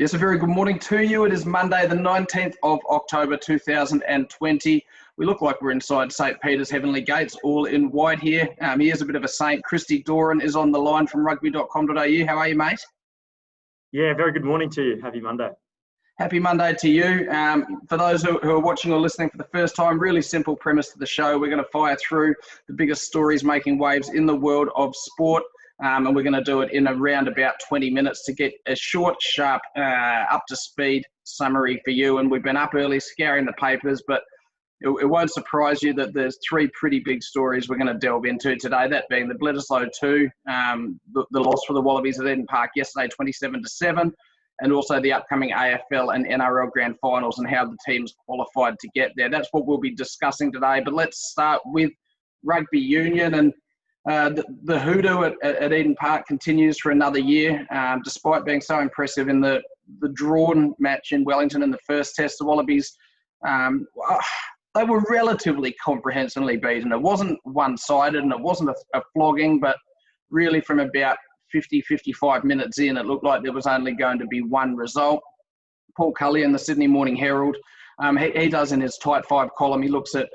Yes, a very good morning to you. It is Monday, the 19th of October 2020. We look like we're inside St. Peter's Heavenly Gates, all in white here. Here's a bit of a saint. Christy Doran is on the line from rugby.com.au. How are you, mate? Yeah, very good morning to you. Happy Monday. Happy Monday to you. For those who are watching or listening for the first time, really simple premise to the show. We're going to fire through the biggest stories making waves in the world of sport. And we're going to do it in around about 20 minutes to get a short, sharp, up-to-speed summary for you. And we've been up early scouring the papers, but it won't surprise you that there's three pretty big stories we're going to delve into today, that being the Bledisloe 2, the loss for the Wallabies at Eden Park yesterday, 27-7, and also the upcoming AFL and NRL Grand Finals and how the teams qualified to get there. That's what we'll be discussing today. But let's start with rugby union. And the hoodoo at Eden Park continues for another year, despite being so impressive in the drawn match in Wellington in the first test. The Wallabies, they were relatively comprehensively beaten. It wasn't one-sided and it wasn't a flogging, but really from about 55 minutes in, it looked like there was only going to be one result. Paul Cully in the Sydney Morning Herald, he does in his Tight Five column, he looks at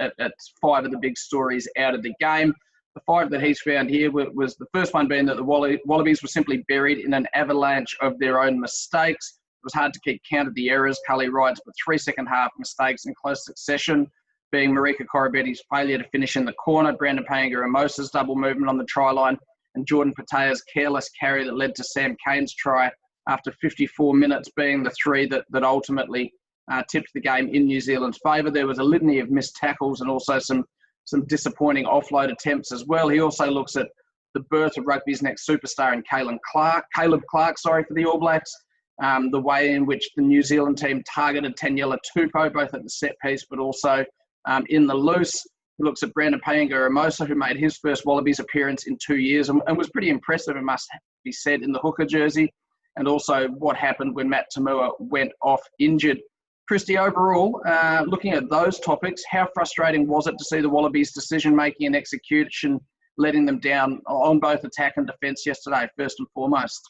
five of the big stories out of the game. The five that he's found here was the first one being that the Wallabies were simply buried in an avalanche of their own mistakes. It was hard to keep count of the errors, Cully writes, but 3 second-half mistakes in close succession, being Marika Korobetti's failure to finish in the corner, Brandon Paenga-Amosa's double movement on the try line, and Jordan Petaya's careless carry that led to Sam Cane's try after 54 minutes being the three that ultimately tipped the game in New Zealand's favour. There was a litany of missed tackles and also some disappointing offload attempts as well. He also looks at the birth of rugby's next superstar in Caleb Clark for the All Blacks, the way in which the New Zealand team targeted Taniela Tupou, both at the set piece but also in the loose. He looks at Brandon Paenga-Amosa, who made his first Wallabies appearance in 2 years and was pretty impressive, it must be said, in the hooker jersey, and also what happened when Matt Toomua went off injured. Christy, overall, looking at those topics, how frustrating was it to see the Wallabies' decision-making and execution letting them down on both attack and defence yesterday, first and foremost?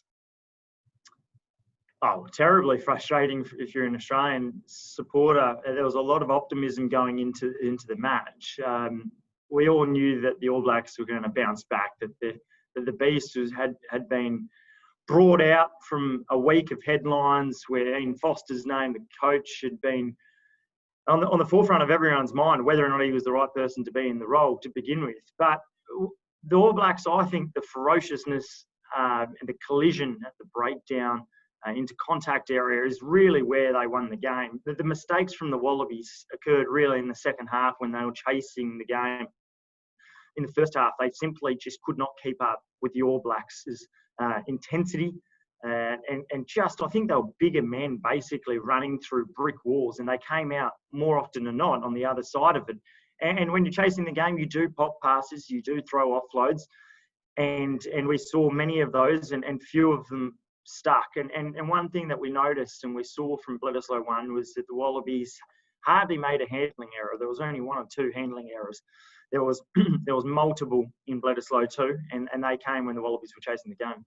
Oh, terribly frustrating if you're an Australian supporter. There was a lot of optimism going into the match. We all knew that the All Blacks were going to bounce back, that the Beast had been brought out from a week of headlines where Ian Foster's name, the coach, had been on the forefront of everyone's mind, whether or not he was the right person to be in the role to begin with. But the All Blacks, I think the ferociousness and the collision at the breakdown into contact area is really where they won the game. The mistakes from the Wallabies occurred really in the second half when they were chasing the game. In the first half, they simply just could not keep up with the All Blacks' intensity and just, I think they were bigger men basically running through brick walls, and they came out more often than not on the other side of it. And when you're chasing the game, you do pop passes, you do throw offloads, and we saw many of those and few of them stuck. And one thing that we noticed and we saw from Bledisloe 1 was that the Wallabies hardly made a handling error. There was only one or two handling errors. There was multiple in Bledisloe 2, and they came when the Wallabies were chasing the game.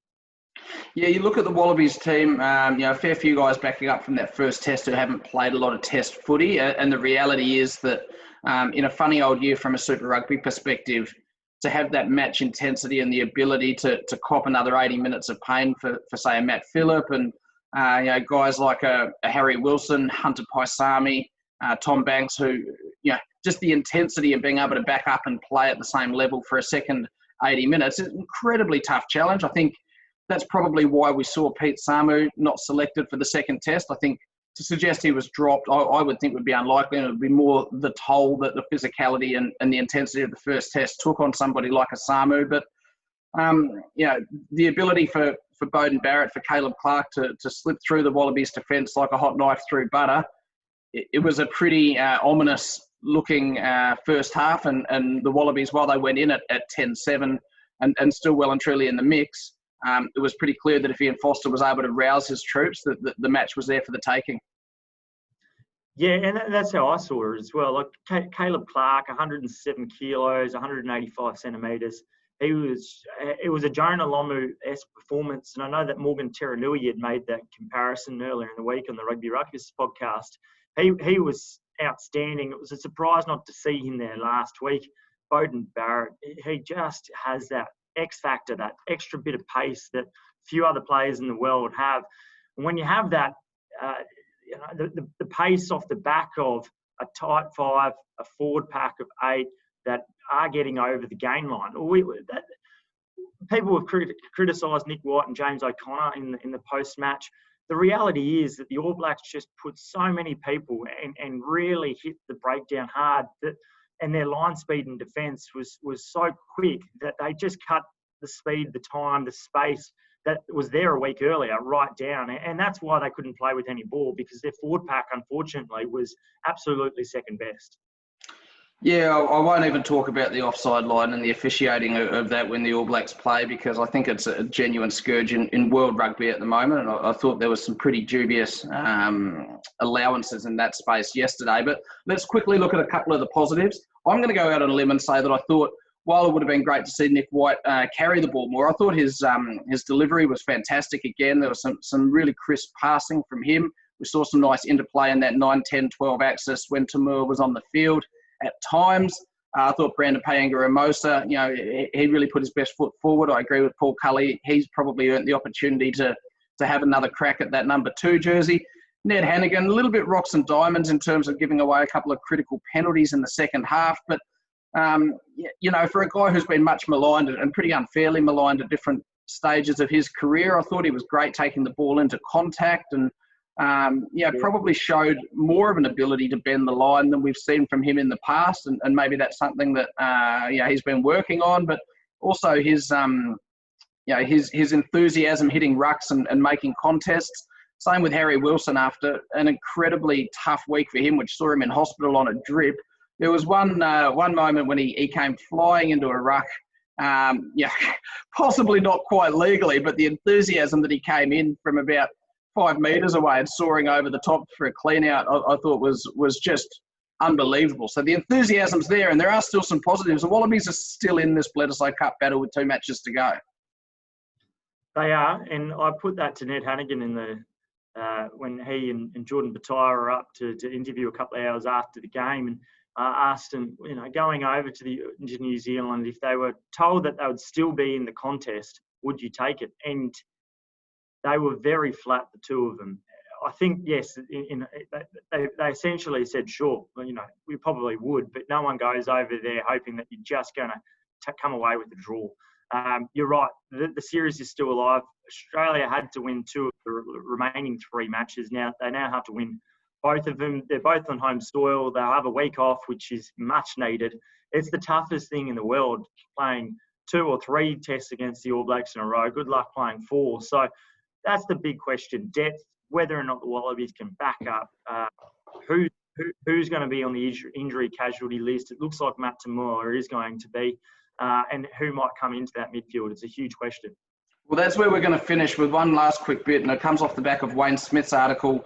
Yeah, you look at the Wallabies team, a fair few guys backing up from that first test who haven't played a lot of test footy, and the reality is that in a funny old year from a Super Rugby perspective, to have that match intensity and the ability to cop another 80 minutes of pain for say, a Matt Phillip and guys like a Harry Wilson, Hunter Paisami, Tom Banks, who, just the intensity of being able to back up and play at the same level for a second 80 minutes is an incredibly tough challenge. I think that's probably why we saw Pete Samu not selected for the second test. I think to suggest he was dropped, I would think would be unlikely, and it would be more the toll that the physicality and the intensity of the first test took on somebody like a Samu. But, the ability for Beauden Barrett, for Caleb Clark to slip through the Wallabies defence like a hot knife through butter, it was a pretty ominous looking first half, and the Wallabies, while they went in at 10-7 and still well and truly in the mix, it was pretty clear that if Ian Foster was able to rouse his troops, that the match was there for the taking. Yeah, and that's how I saw it as well. Like Caleb Clark, 107 kilos, 185 centimetres, it was a Jonah Lomu-esque performance. And I know that Morgan Teranui had made that comparison earlier in the week on the Rugby Ruckus podcast. He was outstanding. It was a surprise not to see him there last week. Beauden Barrett, he just has that X factor, that extra bit of pace that few other players in the world have. And when you have that, the pace off the back of a tight 5, a forward pack of 8 that are getting over the gain line. People have criticised Nick White and James O'Connor in the post-match. The reality is that the All Blacks just put so many people and really hit the breakdown hard, and their line speed in defence was so quick that they just cut the speed, the time, the space that was there a week earlier right down. And that's why they couldn't play with any ball, because their forward pack, unfortunately, was absolutely second best. Yeah, I won't even talk about the offside line and the officiating of that when the All Blacks play, because I think it's a genuine scourge in world rugby at the moment. And I thought there was some pretty dubious allowances in that space yesterday. But let's quickly look at a couple of the positives. I'm going to go out on a limb and say that I thought, while it would have been great to see Nick White carry the ball more, I thought his delivery was fantastic again. There was some really crisp passing from him. We saw some nice interplay in that 9, 10, 12 axis when Toomua was on the field at times. I thought Brandon Paenga-Amosa, he really put his best foot forward. I agree with Paul Cully. He's probably earned the opportunity to have another crack at that number 2 jersey. Ned Hannigan, a little bit rocks and diamonds in terms of giving away a couple of critical penalties in the second half. But, for a guy who's been much maligned and pretty unfairly maligned at different stages of his career, I thought he was great taking the ball into contact and, probably showed more of an ability to bend the line than we've seen from him in the past. And maybe that's something that, he's been working on. But also his enthusiasm hitting rucks and making contests. Same with Harry Wilson after an incredibly tough week for him, which saw him in hospital on a drip. There was one moment when he came flying into a ruck, possibly not quite legally, but the enthusiasm that he came in from about 5 metres away and soaring over the top for a clean out, I thought was just unbelievable. So the enthusiasm's there, and there are still some positives. The Wallabies are still in this Bledisloe Cup battle with 2 matches to go. They are, and I put that to Ned Hannigan in the when he and Jordan Bataille were up to interview a couple of hours after the game, and asked him, going over to New Zealand, if they were told that they would still be in the contest, would you take it? And they were very flat, the two of them. I think, yes, they essentially said, sure, we probably would, but no one goes over there hoping that you're just going to come away with a draw. You're right, the series is still alive. Australia had to win 2 of the remaining 3 matches. Now they have to win both of them. They're both on home soil. They'll have a week off, which is much needed. It's the toughest thing in the world, playing 2 or 3 tests against the All Blacks in a row. Good luck playing 4. So that's the big question, depth, whether or not the Wallabies can back up. Who's going to be on the injury casualty list? It looks like Matt Toomua is going to be. And who might come into that midfield? It's a huge question. Well, that's where we're going to finish with one last quick bit, and it comes off the back of Wayne Smith's article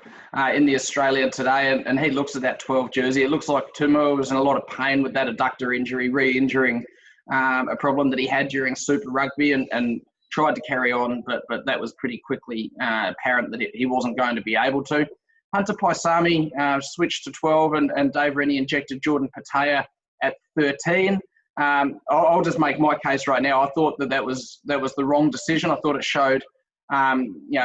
in the Australian today, and he looks at that 12 jersey. It looks like Toomua was in a lot of pain with that adductor injury, re-injuring a problem that he had during Super Rugby, and tried to carry on, but that was pretty quickly apparent that he wasn't going to be able to. Hunter Paisami switched to 12, and Dave Rennie injected Jordan Petaia at 13. I'll just make my case right now. I thought that was the wrong decision. I thought it showed a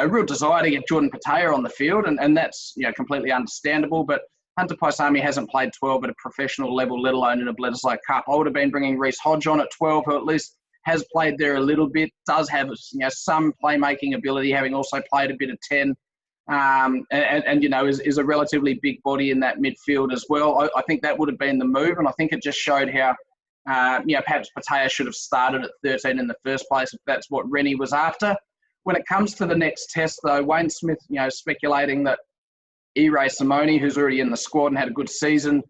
real desire to get Jordan Petaia on the field, and that's completely understandable. But Hunter Paisami hasn't played 12 at a professional level, let alone in a Bledisloe Cup. I would have been bringing Reece Hodge on at 12, who at least has played there a little bit, does have some playmaking ability, having also played a bit of 10, is a relatively big body in that midfield as well. I think that would have been the move, and I think it just showed how perhaps Petaia should have started at 13 in the first place if that's what Rennie was after. When it comes to the next test, though, Wayne Smith, speculating that Ray Simone, who's already in the squad and had a good season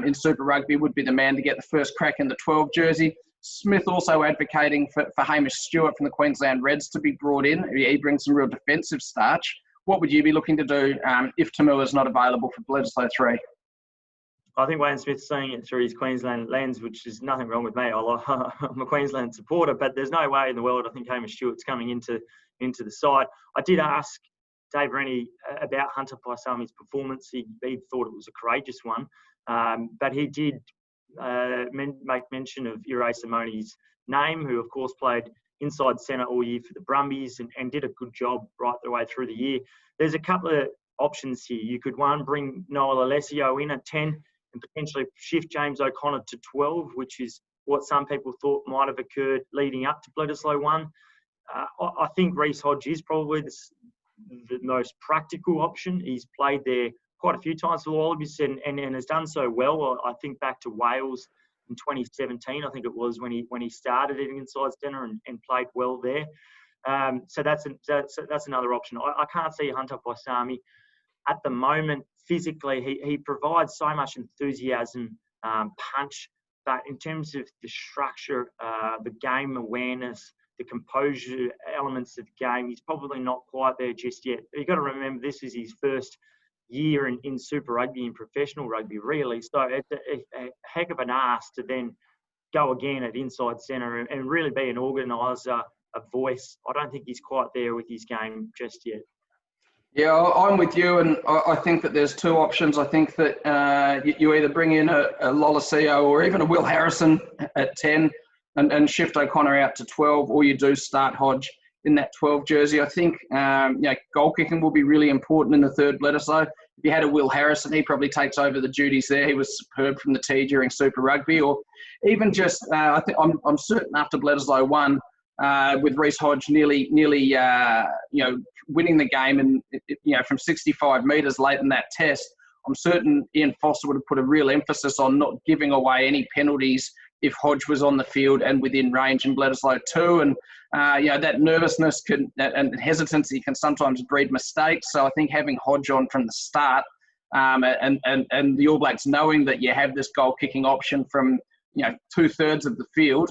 in Super Rugby, would be the man to get the first crack in the 12 jersey. Smith also advocating for Hamish Stewart from the Queensland Reds to be brought in. He brings some real defensive starch. What would you be looking to do if Toomua is not available for Bledisloe 3? I think Wayne Smith's seeing it through his Queensland lens, which is nothing wrong with me. I'm a Queensland supporter, but there's no way in the world I think Hamish Stewart's coming into the side. I did ask Dave Rennie about Hunter Paisami's performance. He thought it was a courageous one, but he did make mention of Ure Simone's name, who of course played inside centre all year for the Brumbies and did a good job right the way through the year. There's a couple of options here. You could, one, bring Noel Alessio in at 10 and potentially shift James O'Connor to 12, which is what some people thought might have occurred leading up to Bledisloe 1. I think Reece Hodge is probably the most practical option. He's played there quite a few times for the Wallabies and has done so well. I think back to Wales in 2017, I think it was, when he started at inside centre and played well there. So that's another option. I can't see Hunter Paisami at the moment. Physically, he provides so much enthusiasm, punch, but in terms of the structure, the game awareness, the composure elements of the game, he's probably not quite there just yet. You've got to remember, this is his first year in Super Rugby, in professional rugby, really. So it's a heck of an ask to then go again at inside centre and really be an organiser, a voice. I don't think he's quite there with his game just yet. Yeah, I'm with you, and I think that there's two options. I think that you either bring in a Lolosio or even a Will Harrison at 10 and shift O'Connor out to 12, or you do start Hodge in that 12 jersey. I think goal kicking will be really important in the third Bledisloe. If you had a Will Harrison, he probably takes over the duties there. He was superb from the tee during Super Rugby, or even just I think I'm certain after Bledisloe 1, with Reece Hodge nearly winning the game and from 65 metres late in that test, I'm certain Ian Foster would have put a real emphasis on not giving away any penalties if Hodge was on the field and within range in Bledisloe 2. And that nervousness and hesitancy can sometimes breed mistakes. So I think having Hodge on from the start and the All Blacks knowing that you have this goal kicking option from 2/3 of the field,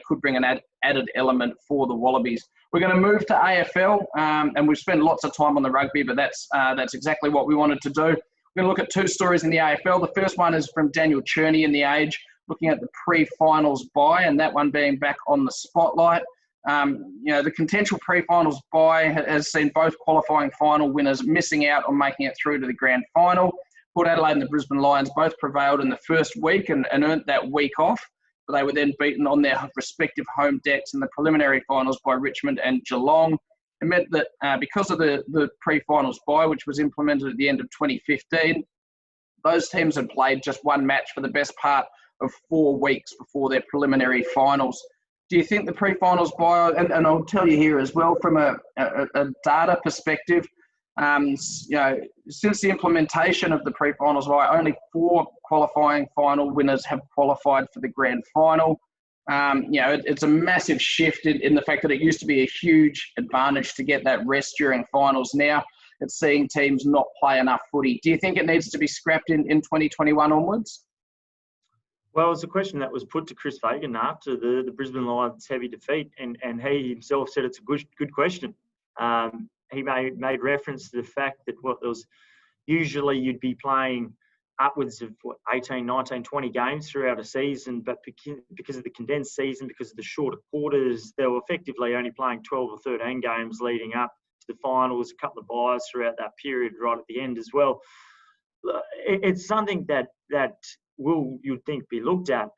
could bring an added element for the Wallabies. We're going to move to AFL, and we've spent lots of time on the rugby, but that's exactly what we wanted to do. We're going to look at two stories in the AFL. The first one is from Daniel Cherney in The Age, looking at the pre-finals bye, and that one being back on the spotlight. The potential pre-finals bye has seen both qualifying final winners missing out on making it through to the grand final. Port Adelaide and the Brisbane Lions both prevailed in the first week and earned that week off, but they were then beaten on their respective home decks in the preliminary finals by Richmond and Geelong. It meant that because of the pre-finals bye, which was implemented at the end of 2015, those teams had played just one match for the best part of 4 weeks before their preliminary finals. Do you think the pre-finals bye, and I'll tell you here as well, from a data perspective, since the implementation of the pre-finals bye, only 4 qualifying final winners have qualified for the grand final. It's a massive shift in the fact that it used to be a huge advantage to get that rest during finals. Now it's seeing teams not play enough footy. Do you think it needs to be scrapped in 2021 onwards? Well, it's a question that was put to Chris Fagan after the Brisbane Lions' heavy defeat, and he himself said it's a good question. He made reference to the fact that there was usually you'd be playing upwards of 18, 19, 20 games throughout a season, but because of the condensed season, because of the shorter quarters, they were effectively only playing 12 or 13 games leading up to the finals, a couple of byes throughout that period right at the end as well. It's something that you'd think be looked at.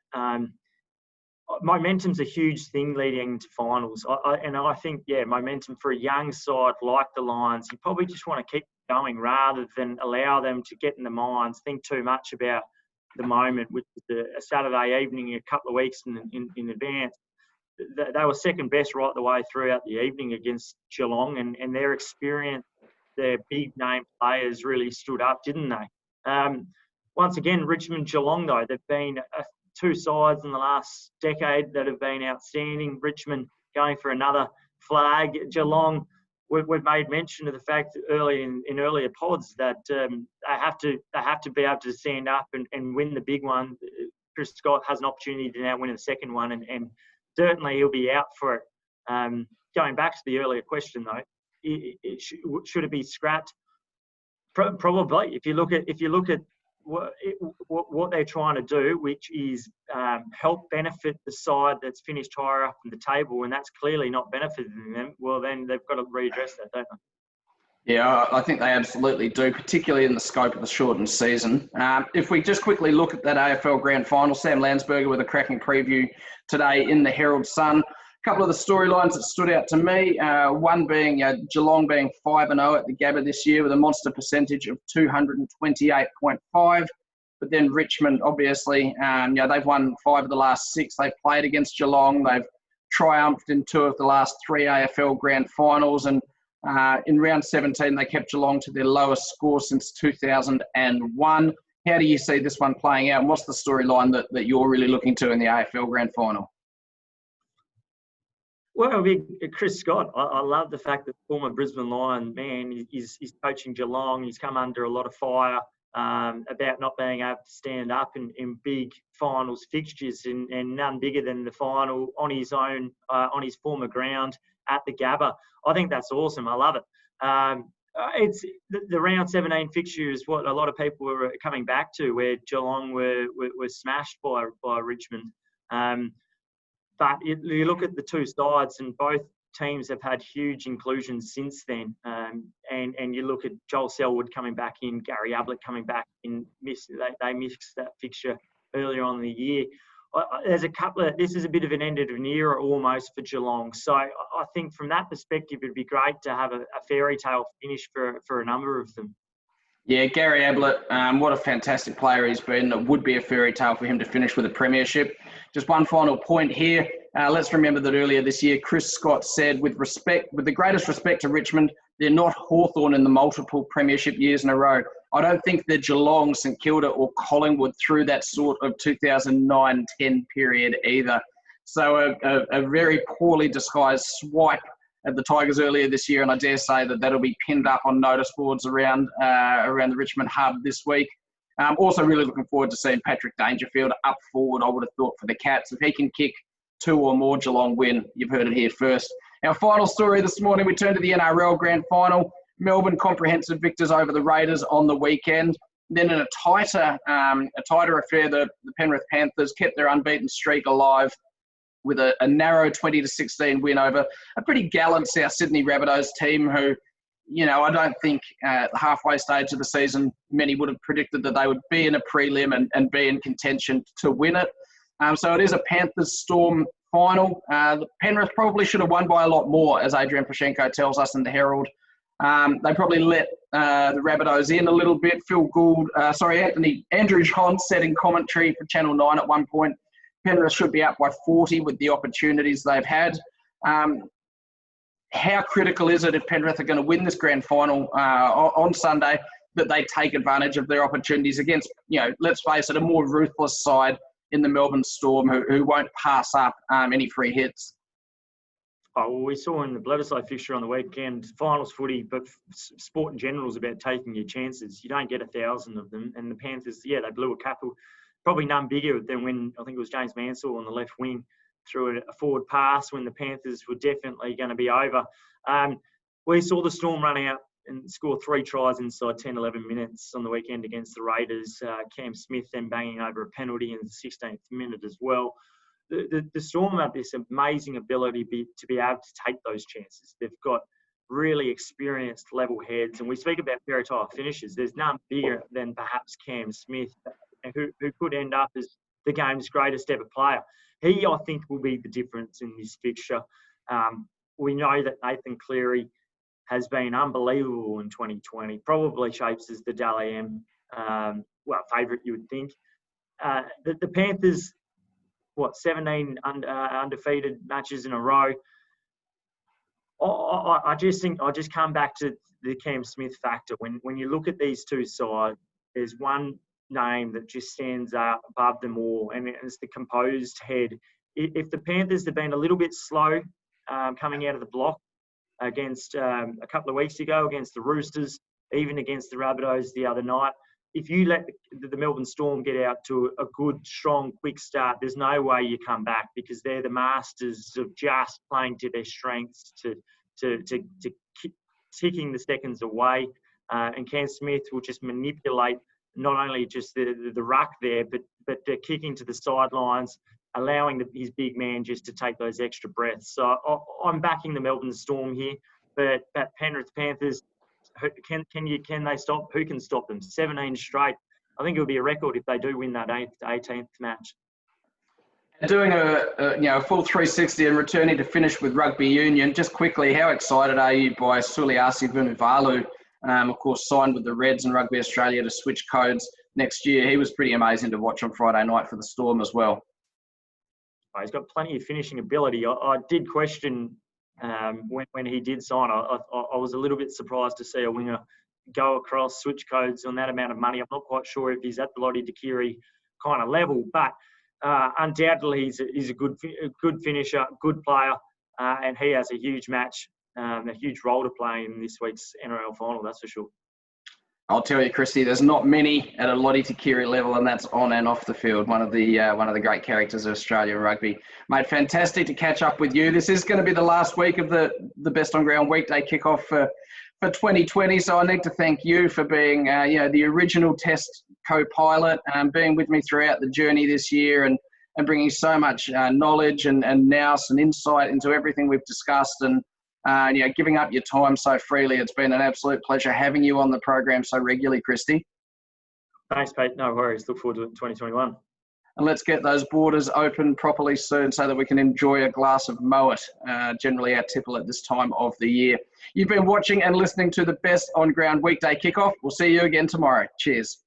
Momentum's a huge thing leading into finals. I think, momentum for a young side like the Lions, you probably just want to keep going rather than allow them to get in the minds, think too much about the moment, which is a Saturday evening a couple of weeks in advance. They were second best right the way throughout the evening against Geelong, and their experience, their big name players really stood up, didn't they? Once again, Richmond, Geelong, though, they've been two sides in the last decade that have been outstanding. Richmond going for another flag. Geelong, we've made mention of the fact early in earlier pods that they have to be able to stand up and win the big one. Chris Scott has an opportunity to now win the second one, and certainly he'll be out for it. Going back to the earlier question, though, should it be scrapped? Probably. If you look at what they're trying to do, which is help benefit the side that's finished higher up in the table, and that's clearly not benefiting them, well, then they've got to readdress that, don't they? Yeah, I think they absolutely do, particularly in the scope of the shortened season. If we just quickly look at that AFL Grand Final, Sam Landsberger with a cracking preview today in the Herald Sun. A couple of the storylines that stood out to me, one being Geelong being 5-0 at the Gabba this year with a monster percentage of 228.5. But then Richmond, obviously, they've won 5 of the last 6 they've played against Geelong. They've triumphed in 2 of the last 3 AFL Grand Finals, and in round 17, they kept Geelong to their lowest score since 2001. How do you see this one playing out, and what's the storyline that you're really looking to in the AFL Grand Final? Well, Chris Scott, I love the fact that former Brisbane Lion man is coaching Geelong. He's come under a lot of fire about not being able to stand up in big finals fixtures, and none bigger than the final on his own, on his former ground at the Gabba. I think that's awesome. I love it. It's the round 17 fixture is what a lot of people were coming back to, where Geelong were smashed by Richmond. But you look at the two sides, and both teams have had huge inclusions since then. And you look at Joel Selwood coming back in, Gary Ablett coming back in. They missed that fixture earlier on in the year. There's a couple of, this is a bit of an end of an era almost for Geelong. So I think from that perspective, it'd be great to have a fairy tale finish for a number of them. Yeah, Gary Ablett, what a fantastic player he's been. It would be a fairy tale for him to finish with a premiership. Just one final point here. Let's remember that earlier this year, Chris Scott said, with the greatest respect to Richmond, they're not Hawthorn in the multiple premiership years in a row. I don't think they're Geelong, St Kilda or Collingwood through that sort of 2009-10 period either. So a very poorly disguised swipe at the Tigers earlier this year, and I dare say that that'll be pinned up on notice boards around the Richmond hub this week. Also really looking forward to seeing Patrick Dangerfield up forward, I would have thought, for the Cats. If he can kick 2 or more, Geelong win. You've heard it here first. Our final story this morning, we turn to the NRL Grand Final. Melbourne comprehensive victors over the Raiders on the weekend. Then in a tighter affair, the Penrith Panthers kept their unbeaten streak alive with a narrow 20-16 win over a pretty gallant South Sydney Rabbitohs team who, I don't think at the halfway stage of the season, many would have predicted that they would be in a prelim and be in contention to win it. So it is a Panthers-Storm final. Penrith probably should have won by a lot more, as Adrian Pashenko tells us in the Herald. They probably let the Rabbitohs in a little bit. Andrew John said in commentary for Channel 9 at one point, Penrith should be up by 40 with the opportunities they've had. How critical is it if Penrith are going to win this grand final on Sunday that they take advantage of their opportunities against, let's face it, a more ruthless side in the Melbourne Storm who won't pass up any free hits? Oh, well, we saw in the Bledisloe fixture on the weekend, finals footy, but sport in general is about taking your chances. You don't get 1,000 of them. And the Panthers, they blew a couple, probably none bigger than when, I think it was James Mansell on the left wing threw a forward pass when the Panthers were definitely going to be over. We saw the Storm run out and score 3 tries inside 10, 11 minutes on the weekend against the Raiders. Cam Smith then banging over a penalty in the 16th minute as well. The Storm have this amazing ability to be able to take those chances. They've got really experienced level heads, and we speak about fairy tale finishes. There's none bigger than perhaps Cam Smith, who could end up as the game's greatest ever player. He, I think, will be the difference in this fixture. We know that Nathan Cleary has been unbelievable in 2020, probably shapes as the Dally M favourite, you would think. The Panthers, 17 undefeated matches in a row. I just come back to the Cam Smith factor. When you look at these two sides, there's one name that just stands out above them all, and it's the composed head. If the Panthers have been a little bit slow coming out of the block against a couple of weeks ago against the Roosters, even against the Rabbitohs the other night, if you let the Melbourne Storm get out to a good, strong, quick start, there's no way you come back, because they're the masters of just playing to their strengths, to keep ticking the seconds away. And Cam Smith will just manipulate not only just the ruck there, but kicking to the sidelines, allowing his big man just to take those extra breaths. So I'm backing the Melbourne Storm here, but that Penrith Panthers, can they stop? Who can stop them? 17 straight. I think it would be a record if they do win that 18th match. Doing a full 360 and returning to finish with rugby union. Just quickly, how excited are you by Suliasi Vunivalu? Of course, signed with the Reds and Rugby Australia to switch codes next year. He was pretty amazing to watch on Friday night for the Storm as well. He's got plenty of finishing ability. I did question when he did sign. I was a little bit surprised to see a winger go across, switch codes on that amount of money. I'm not quite sure if he's at the Lottie Dakiri kind of level, but undoubtedly he's a good finisher, good player, and he has a huge match, a huge role to play in this week's NRL final, that's for sure. I'll tell you, Christy, there's not many at a Lottie Takiri level, and that's on and off the field. One of the great characters of Australian rugby. Mate, fantastic to catch up with you. This is going to be the last week of the Best On Ground Weekday Kickoff for 2020. So I need to thank you for being, the original test co-pilot, being with me throughout the journey this year, and bringing so much knowledge and nous and insight into everything we've discussed, and giving up your time so freely. It's been an absolute pleasure having you on the program so regularly, Christy. Thanks, Pete. No worries. Look forward to it in 2021. And let's get those borders open properly soon so that we can enjoy a glass of Moet, generally our tipple at this time of the year. You've been watching and listening to the Best On Ground Weekday Kickoff. We'll see you again tomorrow. Cheers.